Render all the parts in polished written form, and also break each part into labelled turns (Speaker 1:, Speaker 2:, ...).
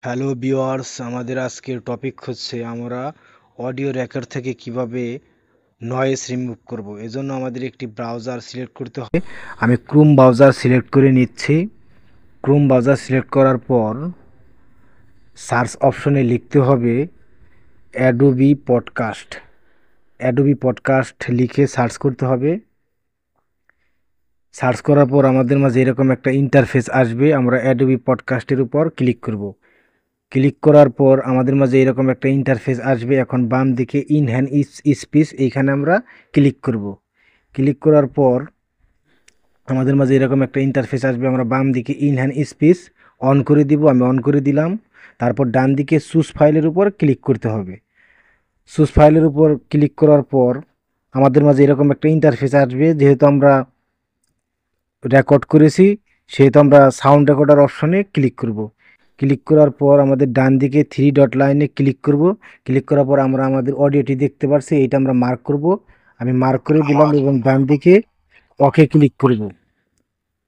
Speaker 1: Hello viewers, আমাদের আজকের topic হচ্ছে আমরা অডিও রেকর্ড থেকে কিভাবে নয়েজ রিমুভ করব। এজন্য আমাদের একটি ব্রাউজার সিলেক্ট করতে হবে। আমি ক্রোম ব্রাউজার সিলেক্ট করে নিচ্ছি। ক্রোম ব্রাউজার সিলেক্ট করার পর সার্চ অপশনে লিখতে হবে অ্যাডোবি পডকাস্ট। অ্যাডোবি পডকাস্ট লিখে সার্চ করতে হবে। সার্চ করার পর আমাদের মাঝে এরকম একটা ইন্টারফেস আসবে। আমরা অ্যাডোবি পডকাস্টের উপর ক্লিক করব। ক্লিক করার পর আমাদের মাঝে এরকম একটা ইন্টারফেস আসবে। এখন বাম দিকে ইনহ্যান্ড স্পিচ এইখানে আমরা ক্লিক করব। ক্লিক করার পর আমাদের মাঝে এরকম একটা ইন্টারফেস আসবে। আমরা বাম দিকে ইনহ্যান্ড স্পিচ অন করে দিব। আমি অন করে দিলাম। তারপর ডান দিকে চুজ ফাইলের উপর ক্লিক করতে হবে। চুজ ফাইলের উপর ক্লিক করার পর আমাদের মাঝে এরকম একটা ইন্টারফেস আসবে। যেহেতু আমরা রেকর্ড করেছি সেহেতু আমরা সাউন্ড রেকর্ডার অপশনে ক্লিক করব। ক্লিক করার পর আমাদের ডান দিকে থ্রি ডট লাইনে ক্লিক করব। ক্লিক করার পর আমরা আমাদের অডিওটি দেখতে পাচ্ছি, এইটা আমরা মার্ক করব। আমি মার্ক করে দিলাম এবং ডান দিকে ওকে ক্লিক করব।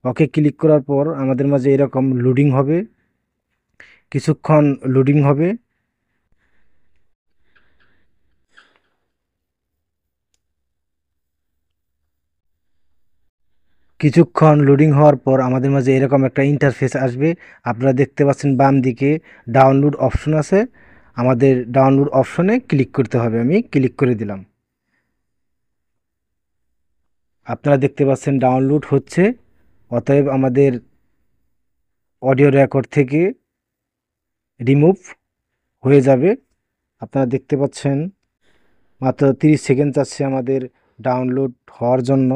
Speaker 1: ওকে ক্লিক করার পর আমাদের মাঝে এরকম লোডিং হবে, কিছুক্ষণ লোডিং হবে। কিছুক্ষণ লোডিং হওয়ার পর আমাদের মাঝে এরকম একটা ইন্টারফেস আসবে। আপনারা দেখতে পাচ্ছেন বাম দিকে ডাউনলোড অপশন আছে। আমাদের ডাউনলোড অপশনে ক্লিক করতে হবে। আমি ক্লিক করে দিলাম। আপনারা দেখতে পাচ্ছেন ডাউনলোড হচ্ছে। অতএব আমাদের অডিও রেকর্ড থেকে রিমুভ হয়ে যাবে। আপনারা দেখতে পাচ্ছেন মাত্র 30 সেকেন্ড আছে আমাদের ডাউনলোড হওয়ার জন্য।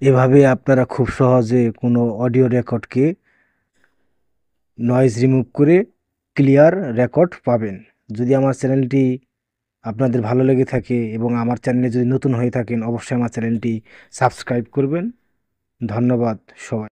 Speaker 1: এভাবে আপনারা খুব সহজে কোনো অডিও রেকর্ডকে নয়েজ রিমুভ করে ক্লিয়ার রেকর্ড পাবেন। যদি আমার চ্যানেলটি আপনাদের ভালো লেগে থাকে এবং আমার চ্যানেলে যদি নতুন হয়ে থাকেন অবশ্যই আমার চ্যানেলটি সাবস্ক্রাইব করবেন। ধন্যবাদ সবাই।